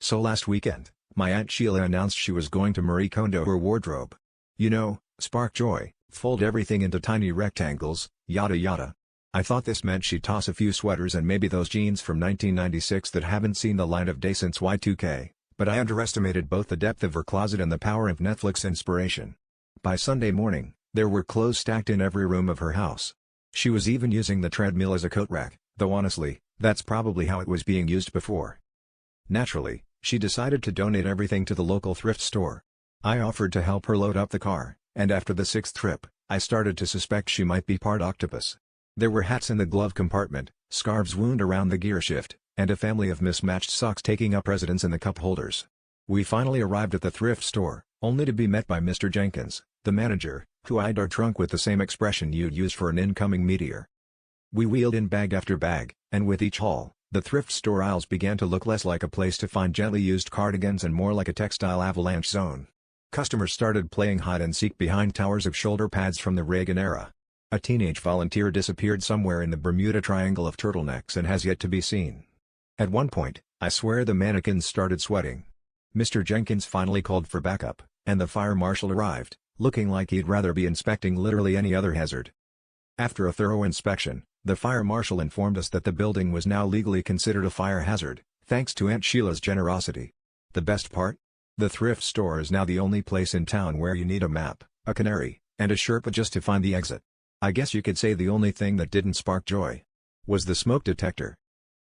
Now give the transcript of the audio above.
So last weekend, my Aunt Sheila announced she was going to Marie Kondo her wardrobe. You know, spark joy, fold everything into tiny rectangles, yada yada. I thought this meant she'd toss a few sweaters and maybe those jeans from 1996 that haven't seen the light of day since Y2K, but I underestimated both the depth of her closet and the power of Netflix inspiration. By Sunday morning, there were clothes stacked in every room of her house. She was even using the treadmill as a coat rack, though honestly, that's probably how it was being used before. Naturally, she decided to donate everything to the local thrift store. I offered to help her load up the car, and after the sixth trip, I started to suspect she might be part octopus. There were hats in the glove compartment, scarves wound around the gear shift, and a family of mismatched socks taking up residence in the cup holders. We finally arrived at the thrift store, only to be met by Mr. Jenkins, the manager, who eyed our trunk with the same expression you'd use for an incoming meteor. We wheeled in bag after bag, and with each haul, the thrift store aisles began to look less like a place to find gently used cardigans and more like a textile avalanche zone. Customers started playing hide-and-seek behind towers of shoulder pads from the Reagan era. A teenage volunteer disappeared somewhere in the Bermuda Triangle of turtlenecks and has yet to be seen. At one point, I swear the mannequins started sweating. Mr. Jenkins finally called for backup, and the fire marshal arrived, looking like he'd rather be inspecting literally any other hazard. After a thorough inspection, the fire marshal informed us that the building was now legally considered a fire hazard, thanks to Aunt Sheila's generosity. The best part? The thrift store is now the only place in town where you need a map, a canary, and a Sherpa just to find the exit. I guess you could say the only thing that didn't spark joy was the smoke detector.